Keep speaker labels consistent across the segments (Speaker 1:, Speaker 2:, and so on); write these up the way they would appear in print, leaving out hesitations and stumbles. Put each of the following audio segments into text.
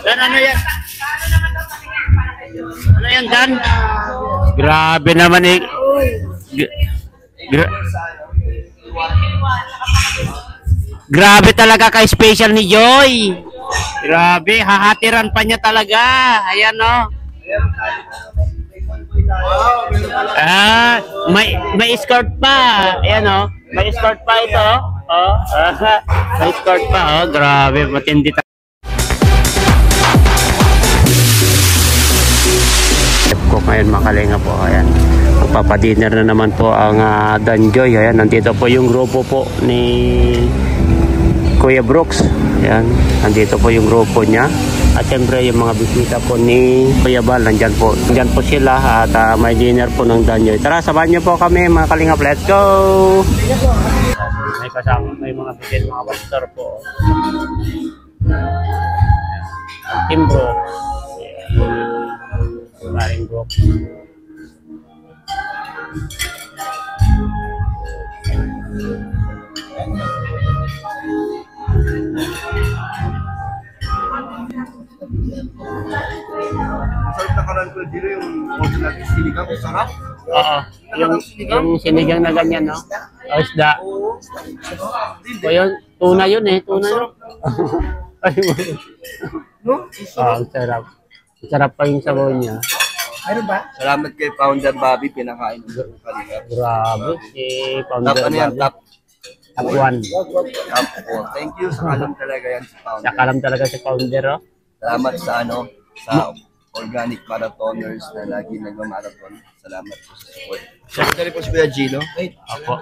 Speaker 1: Dan, ano yan? Ano yan, Dan? Grabe naman eh. Grabe talaga kay special ni Joy. Grabe, hahatiran pa niya talaga. Ayan, no. May escort pa. Ayan, no. May escort pa ito. Oh, may escort pa. Oh, grabe, matindi talaga. Ko ngayon makalinga po. Ayan. Magpapadinner na naman po ang Danjoy. Ayan, nandito po yung grupo po ni Kuya Brooks. Ayan, nandito po yung grupo niya. At siyempre yung mga bisita po ni Kuya Bal, nandyan po sila at may dinner po ng Danjoy. Tara, samahan niyo po kami mga kalingap. Let's go! May kasama, may mga bisita, mga pastor po. Team Brooks. Paring Brooks.
Speaker 2: Sarap na karan ko dito yung original sinigang, sarap.
Speaker 1: Oo, yung sinigang na ganyan, no? O isda. O yun, tuna yun eh, tuna yun. Ang sarap. Sarap pa yung sabaw niya.
Speaker 2: Ano ba? Salamat kay Founder Bobby, pinakain ko ng kalingap.
Speaker 1: Grabe, si Founder
Speaker 2: Top, ano yan?
Speaker 1: Top 1.
Speaker 2: Top 4. Thank you. Sa kalam talaga yan si Founder.
Speaker 1: Sa kalam talaga si Founder, oh.
Speaker 2: Salamat sa sa organic marathoners na lagi nagmamarathon. Salamat po sa support. Siyempre po si Kuya Gino.
Speaker 1: Ako.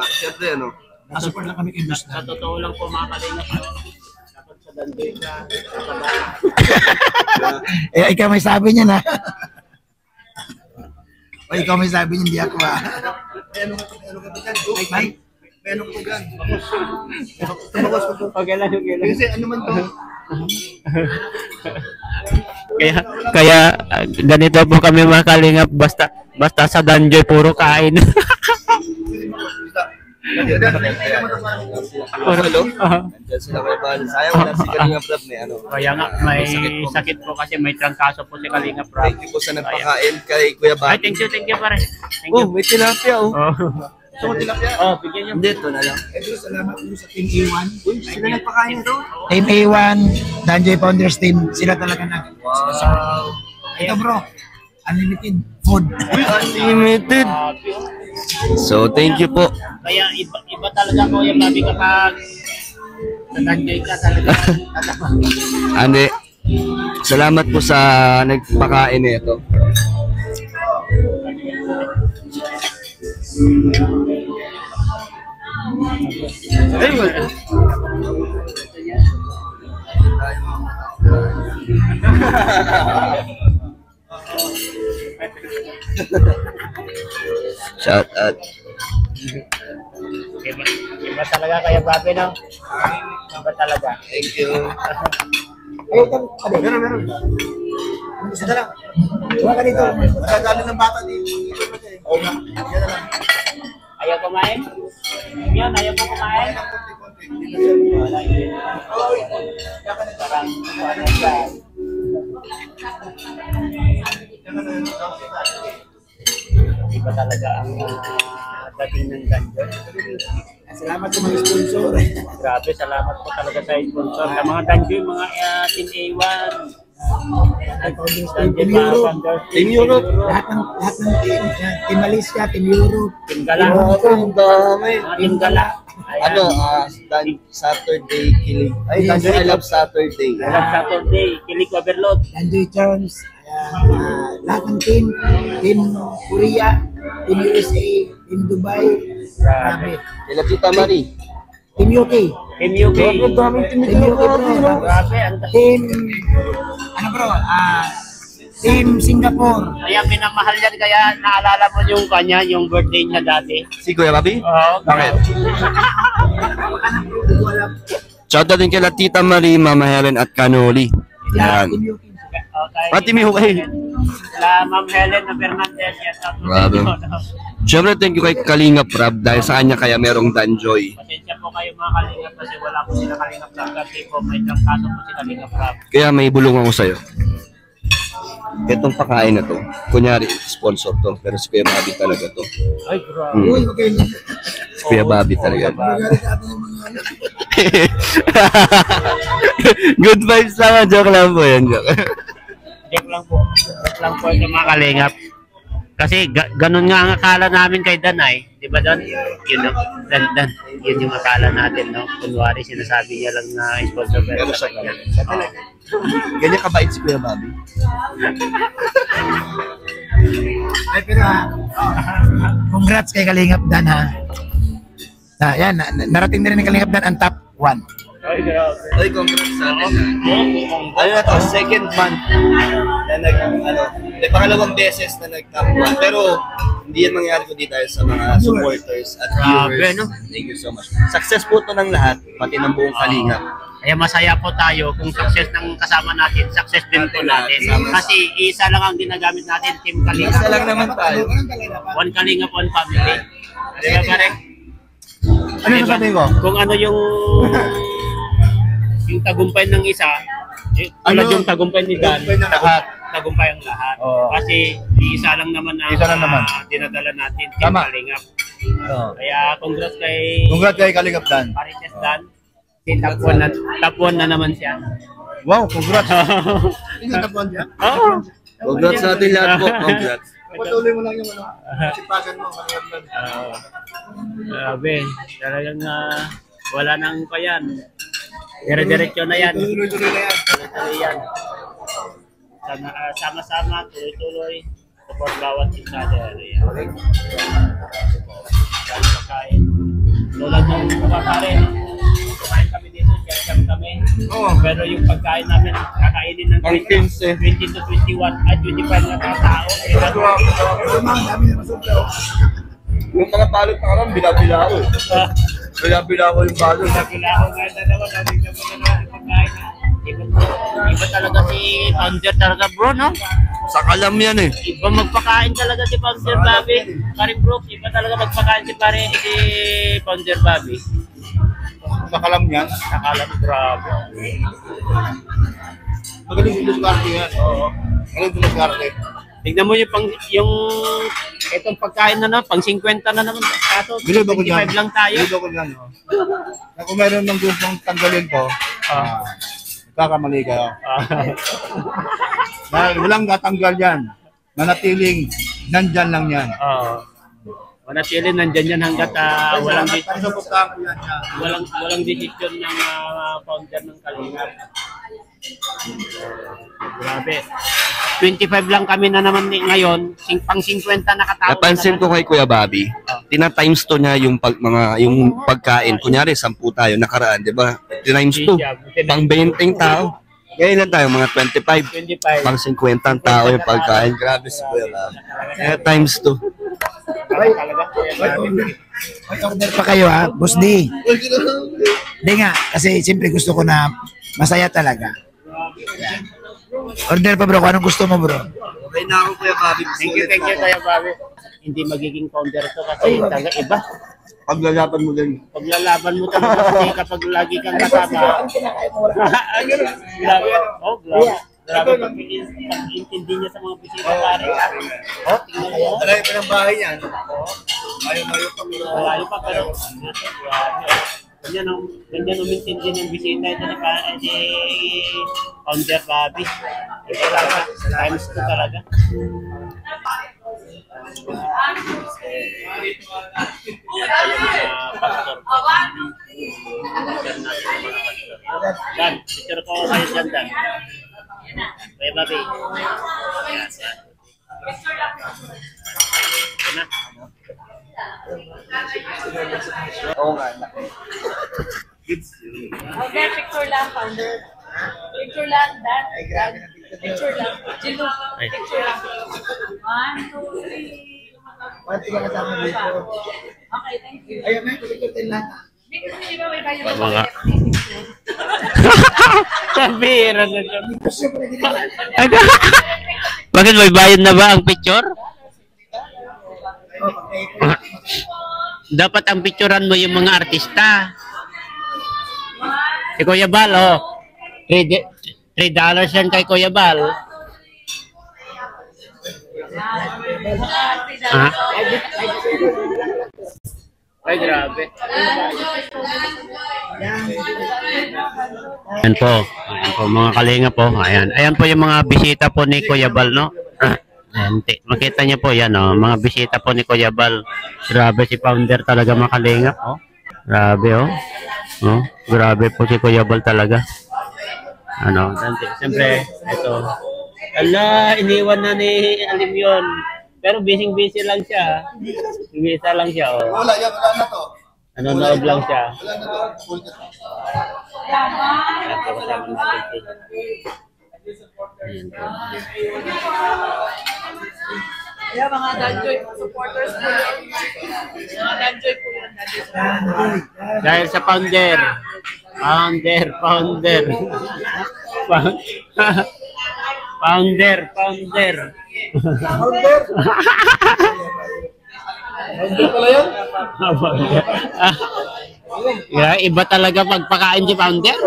Speaker 2: Siyempre, ano?
Speaker 3: Nasupport lang kami kay Boss
Speaker 1: Sa totoo lang po mga kalingap, dapat sa Danjoy ka.
Speaker 3: ikaw may sabi niya na. O ikaw may sabi niya, hindi ako
Speaker 2: Ano ka dyan? Ano ka dyan?
Speaker 1: Okay lang.
Speaker 2: Kasi ano man to?
Speaker 1: Kaya ganito po kami mga kalingap, basta sa Danjoy puro kain.
Speaker 2: Hello? Nandiyan sila kay Bal. Sayang wala si Kalingap Rab may ano.
Speaker 1: Kaya nga, may sakit po kasi may trangkaso po si Kalingap Rab.
Speaker 2: Thank you po sa nagpakain kay Kuya Bal.
Speaker 1: Ay, thank you pare. Thank you.
Speaker 2: Oh, may tilapia oh.
Speaker 1: So, tilapia? Oh, bigyan niyo.
Speaker 2: Hindi, ito na lang.
Speaker 3: Salamat po sa Team A1.
Speaker 2: Uy, sila nagpakain ito?
Speaker 3: Team A1, Danjoy Founders Team, sila talaga na.
Speaker 2: Wow.
Speaker 3: Ito bro, unlimited food.
Speaker 2: Uy, unlimited. So, thank you po.
Speaker 1: Kaya iba talaga ko yung labi kapag sa Danjoy ka talaga.
Speaker 2: Ande, salamat po sa nagpakain nito. Ay, shout out.
Speaker 1: Iba talaga kaya Bobby, no? Iba talaga.
Speaker 2: Thank you.
Speaker 3: Meron. Isa na lang. Huwag ka dito. Magkakali ng bata dito. Oo nga. Yan na lang.
Speaker 1: Ayaw kumain? Yan, ayaw mo kumain? Parang iba talaga ang dating ng Danjoy.
Speaker 3: Salamat sa mga sponsor.
Speaker 1: Grabe, salamat po talaga sa sponsor. Sa mga Danjoy, mga Team A1.
Speaker 3: Team Europe.
Speaker 2: Team Europe.
Speaker 3: Lahat ng team. Team Malaysia, Team Europe.
Speaker 1: Team Gala.
Speaker 2: Ang dami.
Speaker 1: Team Gala.
Speaker 2: Ano, Saturday Kilig. Ay, I love Saturday.
Speaker 1: Alam Saturday, Kilig Overload.
Speaker 3: Danjoy Charms. Lahat ng team. Team Korea, Team USA, Team Dubai. Grabe.
Speaker 2: Kila Tita Marie.
Speaker 3: Team UK.
Speaker 1: Team UK.
Speaker 3: Team UK bro.
Speaker 1: Grabe.
Speaker 3: Team, ano bro, Team Singapore.
Speaker 1: Kaya minamahal yan, kaya naalala mo yung kanya, yung birthday niya dati.
Speaker 2: Si Kuya Bobby?
Speaker 1: Oo.
Speaker 2: Bakit? Shout out din kila Tita Marie, Mama Helen at Kanoli. Yan.
Speaker 3: Team UK.
Speaker 1: Okay.
Speaker 2: Pati mi okay.
Speaker 1: La Ma'am Helen na Fernandez. Yes,
Speaker 2: Grabe. Siyempre, thank you kay Kalingap Rab dahil sa kanya kaya merong Danjoy.
Speaker 1: Pasensya po kayo mga Kalingap kasi wala po sila Kalingap Rab kasi po may trangkaso po si Kalingap Rab.
Speaker 2: Kaya may bulong ako sa'yo. Itong pakain na to, kunyari, sponsor to, pero si Kuya Bobby talaga to.
Speaker 1: Ay, grabe.
Speaker 3: Uy, okay.
Speaker 2: Si Kuya Bobby talaga. Good vibes naman, joke lang po yan.
Speaker 1: Joke lang po. Joke lang po sa mga Kalingap. Kasi ganun nga ang akala namin kay Danay, di ba Don? Yun, no? Dan, yun yung akala natin, no? Kunwari sinasabi niya lang na sponsor pero sa kanya.
Speaker 2: Ganyan kabait si Kuya Bobby.
Speaker 3: Ay, pero congrats kay Kalingap Dan ha. Yan, narating na rin ni Kalingap Dan ang top 1.
Speaker 1: Ay, grabe.
Speaker 2: Ay, congrats sa atin. Ano na to, second month na may pangalawang beses na nag-top 1. Pero hindi yan mangyari kundi dahil sa mga supporters at viewers.
Speaker 1: Grabe, no?
Speaker 2: Thank you so much. Success po to ng lahat, pati ng buong Kalingap.
Speaker 1: Kaya masaya po tayo kung success ng kasama natin, success din po natin. Kasi isa lang ang ginagamit natin, Team Kalingap.
Speaker 2: Isa lang naman tayo.
Speaker 1: One Kalingap, one family. Di ba pare?
Speaker 2: Ano yung sasabihin ko?
Speaker 1: Kung ano yung tagumpay ng isa, tulad yung tagumpay ni Dan,
Speaker 2: Tagumpay ng lahat.
Speaker 1: tagumpay ang lahat.
Speaker 2: Oo.
Speaker 1: Kasi isa lang naman ang
Speaker 2: Isa lang naman.
Speaker 1: dinadala natin, Team
Speaker 2: Tama.
Speaker 1: Kalingap.
Speaker 2: Oh.
Speaker 1: Kaya congrats kay
Speaker 2: Congrats kay Kalingap Dan.
Speaker 1: Marites Dan. Si top 1 na naman siya.
Speaker 2: Wow, congrats.
Speaker 1: Oo.
Speaker 2: Congrats sa atin lahat po. Congrats.
Speaker 3: Patuloy mo lang yung sipagan mo, Kalingap Dan.
Speaker 1: Grabe. Talagang wala nang pa yan. Dire-diretso na yan.
Speaker 3: Tuloy-tuloy na yan.
Speaker 1: Tuloy yan. Sama-sama, tuloy-tuloy. Support bawat isa. Ayan. Pagkain. Tulad ng pagkakain. Kumain kami dito, share kami. Pero yung pagkain namin, kakainin ng 20 to 21, ay 25 na tao.
Speaker 3: Dami na masubra.
Speaker 2: Yung mga balot na karam, bila-bila ko eh. Bila-bila ko yung balot.
Speaker 1: Bila ko nga dalawa, nabigyan mo na yung pagkain. Iba talaga si Founder talaga bro, no?
Speaker 2: Sa kalam yan eh.
Speaker 1: Iba magpakain talaga si Founder Bobby. Karin Brooks, iba talaga magpakain si Founder Bobby.
Speaker 2: Sa kalam yan.
Speaker 1: Nakala mo grabe.
Speaker 2: Magaling yung diskarte yan. Oo. Magaling yung diskarte.
Speaker 1: Tignan mo yung itong pagkain na pang 50 na naman. Kaso,
Speaker 2: Bilib ako
Speaker 1: 25
Speaker 2: dyan.
Speaker 1: lang tayo.
Speaker 2: Bilib ako dyan. Na kung meron ng gustong tanggalin ko, kakamali kayo. Dahil walang natanggal yan. Manatiling nandyan lang yan.
Speaker 1: Manatili nandyan yan hanggat
Speaker 2: Pasuportahan ko yan yan.
Speaker 1: walang decision ng founder ng Kalingap. Grabe. 25 lang kami na naman ngayon, pang 50 na katao.
Speaker 2: Napansin ko kay Kuya Bobby, tina-times to niya yung yung pagkain. Kunyari, 10 tayo nakaraan, di ba? Times 2. Pang 20 tao. Ngayon lang tayo, mga 25.
Speaker 1: 25.
Speaker 2: Pang 50 tao yung pagkain. Grabe si Kuya Bobby. Times 2.
Speaker 3: May order pa kayo ha, Boss D. Hindi nga, kasi siyempre gusto ko na masaya talaga. Yan. Order pa bro, kung anong gusto mo bro?
Speaker 2: Okay na ako Kuya Bobby.
Speaker 1: Thank you Kuya Bobby. Hindi magiging founder to kasi talaga iba.
Speaker 2: Paglalaban mo din.
Speaker 1: Paglalaban mo talaga kasi kapag lagi kang kasama. Grabe. Oh, grabe. Grabe pag-intindi niya sa mga bisita pare. Oh, tingnan mo.
Speaker 2: Malayo pa ng bahay niyan. Malayo pa.
Speaker 1: Malayo pa pero grabe. Ganyan ang intindi ng bisita ito ni Founder Bobby. Ito talaga. Times 2 talaga. Dan, picture ko kayo dyan, Dan. Kuya Bobby.
Speaker 2: Oo nga.
Speaker 4: Okay, picture lang, founder. Picture lang, Dan. Picture lang. Jilu, picture lang. 1, 2, 3.
Speaker 3: Pati ka kasama dito.
Speaker 4: Okay, thank you.
Speaker 3: Ayun na, pagkikutin lang.
Speaker 4: Because di ba may kayo
Speaker 1: Mga... Sabira na siya.
Speaker 3: Siyempre, hindi ka.
Speaker 1: Bakit may bayad na ba ang picture? Dapat ang picturean mo yung mga artista. Si Kuya Bal, oh. $3 yan kay Kuya Bal. Ha? Ay, grabe. Ayan po. Ayan po, mga kalinga po. Ayan. Ayan po yung mga bisita po ni Kuya Bal, no? Ayan, makita niyo po yan, oh. Mga bisita po ni Kuya Bal. Grabe si Founder talaga, mga kalinga, oh. Grabe, oh. Oh, grabe po si Kuya Bal talaga. Ano, siyempre, ito. Ala, iniwan na ni Alim yun. Pero busy lang siya. Bisa lang siya, oh.
Speaker 2: Wala na to.
Speaker 1: Nanonood lang siya.
Speaker 2: Wala na to. Full na to.
Speaker 1: Ito, kasama natin siya. Ayan po.
Speaker 4: Yeah, mga Danjoy supporters po yun. Mga Danjoy po yun.
Speaker 1: Dahil sa Founder. Founder. Founder
Speaker 2: pala yan?
Speaker 1: Iba talaga magpakain si Founder.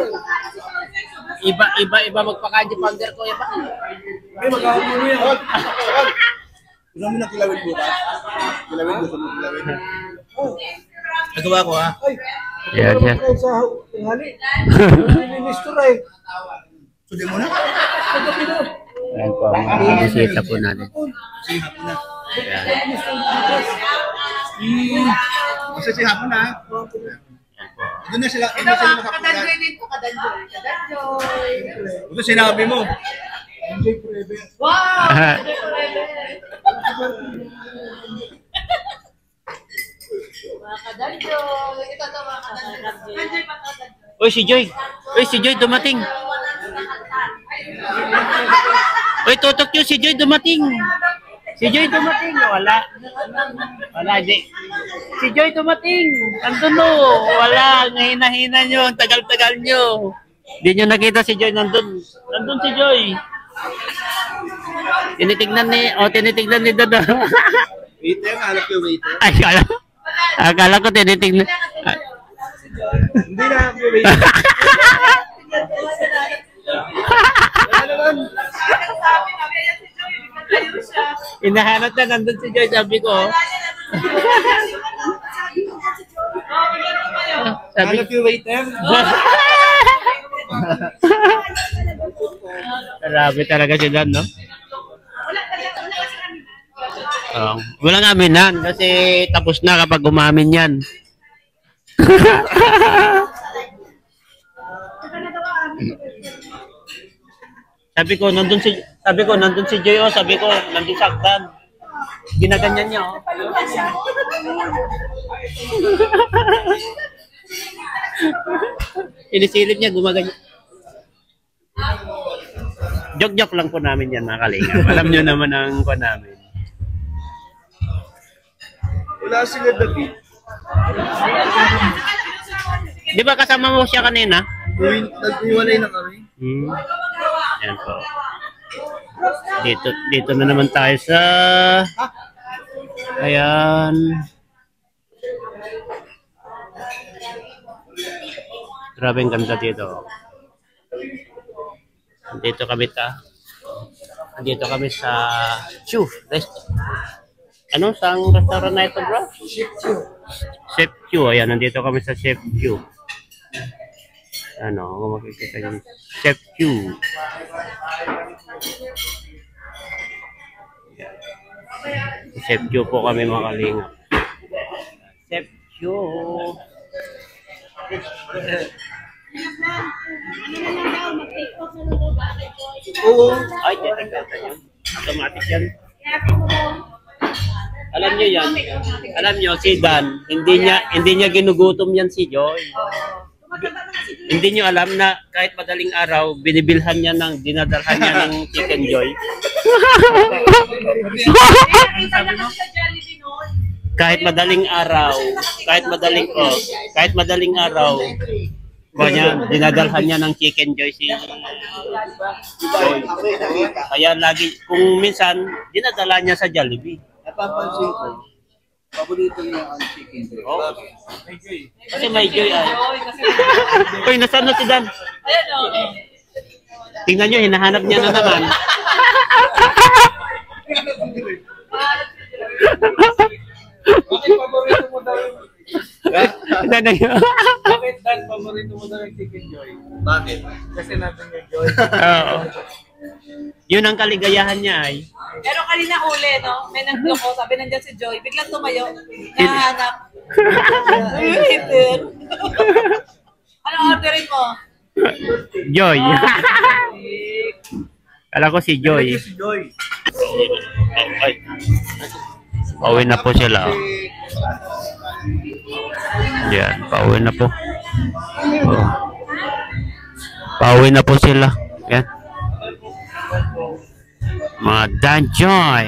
Speaker 1: Iba magpakain si Founder ko. Iba.
Speaker 2: Ay, magkakapuno yan. Gusto mo na kilawin bukas? Kilawin, gusto mo kilawin? Nagawa ko, ha?
Speaker 1: Yan, yan.
Speaker 2: Sudi mo na?
Speaker 1: Ayan po, mga bisita po natin.
Speaker 2: Sige, hapon na. Basta si hapon na. Doon na sila nakapunan.
Speaker 4: Kadanjoy din po, Kadanjoy. Kadanjoy.
Speaker 2: Ito sinabi mo.
Speaker 4: Wow! Kadanjoy forever. Mga Kadanjoy. Ito to mga Kadanjoy. Kadanjoy pa Kadanjoy.
Speaker 1: Uy, si Joy. Uy, si Joy dumating. Uy, tutok yun, si Joy dumating. Si Joy dumating. Wala. Wala, di. Si Joy dumating. Andun o. Wala. Hina-hina nyo. Tagal-tagal nyo. Hindi nyo nakita si Joy. Nandun. Nandun si Joy. Tinitignan ni Dodo.
Speaker 2: Waiter, hanap yung waiter.
Speaker 1: Ay, akala ko tinitignan.
Speaker 2: Hindi na hanap yung waiter.
Speaker 1: Inahanap na nandun si Joy, sabi ko.
Speaker 2: Hanap yung waiter.
Speaker 1: Grabe talaga si Dan, no? Walang aminan kasi tapos na kapag umamin yan. Sabi ko nandun si Joy, oh, sabi ko nandun sa Akdan. Ginaganyan niya, oh. Inisilip niya, gumaganyan. Joke-joke lang po namin yan, mga kalingap. Alam nyo naman ang po namin.
Speaker 2: Wala sila David.
Speaker 1: Di ba kasama mo siya kanina?
Speaker 2: Nag-iwalay na kami.
Speaker 1: Ayan po. Dito na naman tayo sa... Ayan. Grabe ang ganda dito. Dito kami sa Chu. Ano sang restaurant na ito, bro? Chef Chu. Ayan, nandito kami sa Chef Chu. Ano, kung makikita nyo. Chef Chu. Chef Chu po kami, mga kalingap. Chef Chu.
Speaker 2: Oo.
Speaker 1: Ay, titignan yun. Automatic yan. Alam niyo yan. Alam niyo si Dan, hindi niya ginugutom yan si Joy. Hindi niyo alam na kahit madaling araw, binibilhan niya dinadalhan niya ng Chicken Joy. Kahit madaling araw, Kanya, dinadalhan niya ng Chicken Joy si Joy. Kaya lagi, kung minsan, dinadala niya sa Jollibee.
Speaker 2: Napapansin ko, paborito niya ang chicken joy.
Speaker 1: Oh. Kasi may Joy ay. Uy, nasaan na si Dan?
Speaker 4: Ayan o.
Speaker 1: Tingnan nyo, hinahanap niya na naman.
Speaker 5: Bakit paborito mo daw yung Bakit Dan, paborito mo daw yung Chicken Joy?
Speaker 2: Bakit?
Speaker 5: Kasi natin yung Joy.
Speaker 1: Oo. Yun ang kaligayahan niya ay.
Speaker 4: Pero kanina huli, no? May nagloko, sabi nandiyan si Joy. Biglang tumayo. Nahanap. Waiter. Ano orderin mo?
Speaker 1: Joy. Kala ko si Joy.
Speaker 2: Si Joy.
Speaker 1: Ay. Pauwi na po sila. Oh. Yan, pauwi na po. Oh. Pauwi na po sila. Yan. Mga Dan Joy.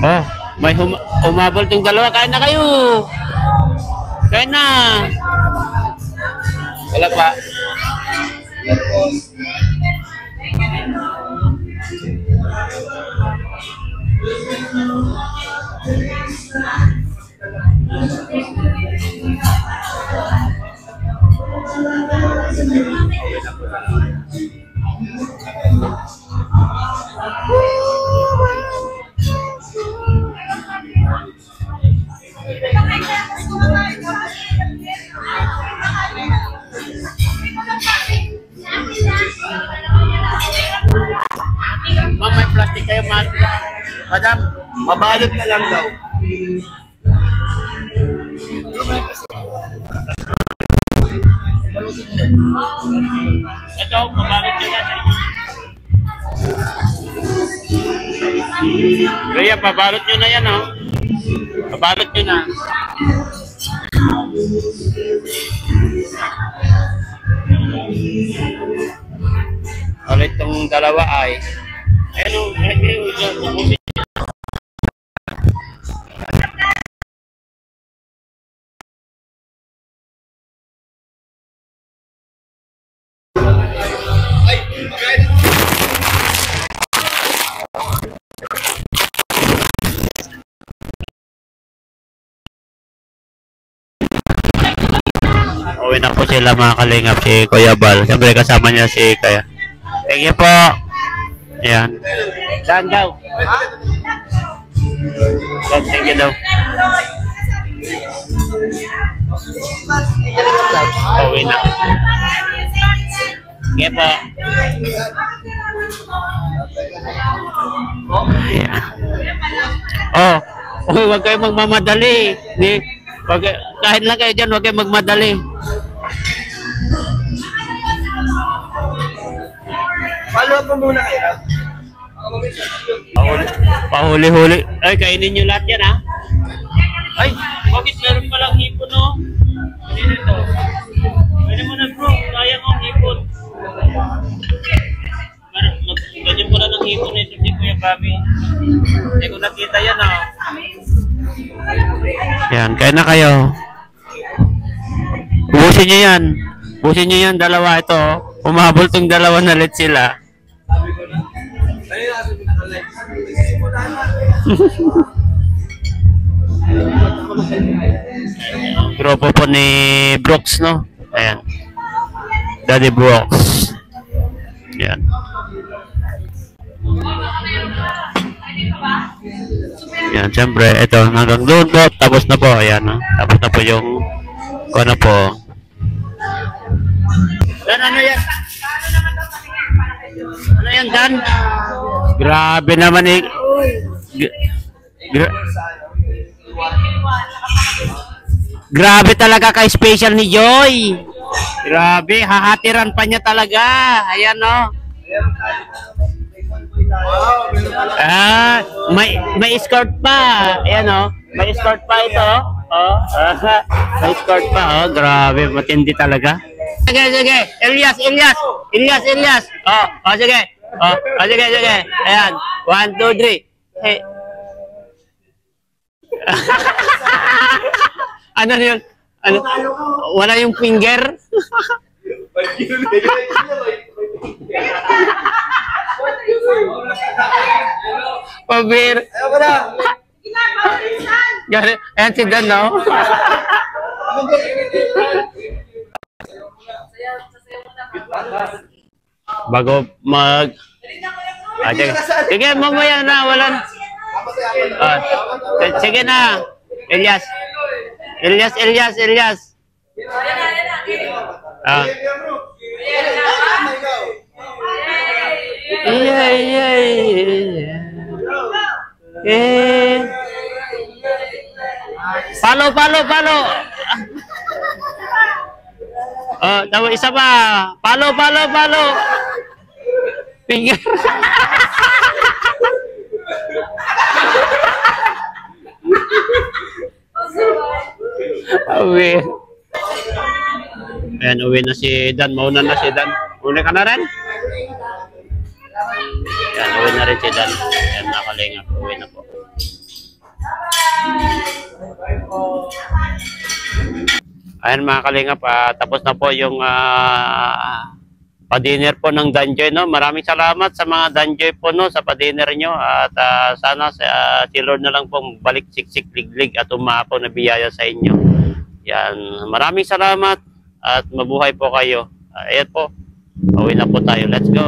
Speaker 1: Oh, may humabol tong dalawa. Kain na kayo. Kain na.
Speaker 2: Wala pa.
Speaker 1: Ma'am, may plastic kayo, ma'am.
Speaker 2: Madam, mabalot na lang daw.
Speaker 1: Ito, mabalot nyo na. Kaya, pabalot nyo na yan, oh. Pabalot nyo na. Ulit tong dalawa ay uwi na po sila mga kalingap, si Kuya Bal. Siyempre kasama niya si Kaya. Thank you po. Ayan. Dan daw. Thank you daw. Uwi na. Thank you po. Ayan. Oh, huwag kayong magmamadali. Kahit lang kayo dyan, huwag kayong magmadali.
Speaker 2: Follow up mo muna kayo.
Speaker 1: Pahuli-huli. Ay, kainin nyo lahat yan, ha? Ay, bakit meron palang hipon, no? Ano ito? Pwede mo na, bro. Sayang ang hipon. Ganyan pala ng hipon ito si Kuya Bobby. Hindi ko nakita yan, ha? Yan, kaya na kayo. Ubusin nyo yan. Ubusin nyo yan, dalawa ito. Umabol tong dalawa na let sila. Grupo po ni Brooks, no? Ayan. Daddy Brooks. Ayan. Ayan, siyempre, ito, hanggang doon po. Tapos na po, ayan, no? Tapos na po yung ano po. Dan, ano yan? Ano yan, Dan? Grabe naman eh. Grabe talaga ka-special ni Joy. Grabe, hahatiran pa niya talaga. Ayan, no? Ah, may escort pa. Ayan, no? May escort pa ito. Oh, may escort pa. Oh, grabe, matindi talaga. Sige, sige. Elias. Oh, sige. Oh, sige. Ayan. 1, 2, 3. Hey. Ano yun? Ano? Wala yung finger? Pabir.
Speaker 2: Ayaw ko na.
Speaker 1: Gano'n. Ayan si Dan, no? Bago mag... Ah, sige. Sige, mamaya na. Wala na. Ah, sige na. Elias. Ah. Palo. Oh, tawo isa pa. Palo. Finger. Uwi. Ayan, uwi na si Dan. Mauna na si Dan. Uwi ka na rin? Ayan, uwi na rin si Dan. Ayan, nakalinga. Uwi na po. Ayan mga kalingap, tapos na po yung pa-dinner po ng Danjoy, no? Maraming salamat sa mga Danjoy po, no, sa pa-dinner nyo. At sana si Lord na lang po balik siksik liglig at umapo na biyaya sa inyo. Yan, maraming salamat at mabuhay po kayo. Ayan po, pauwi na po tayo. Let's go!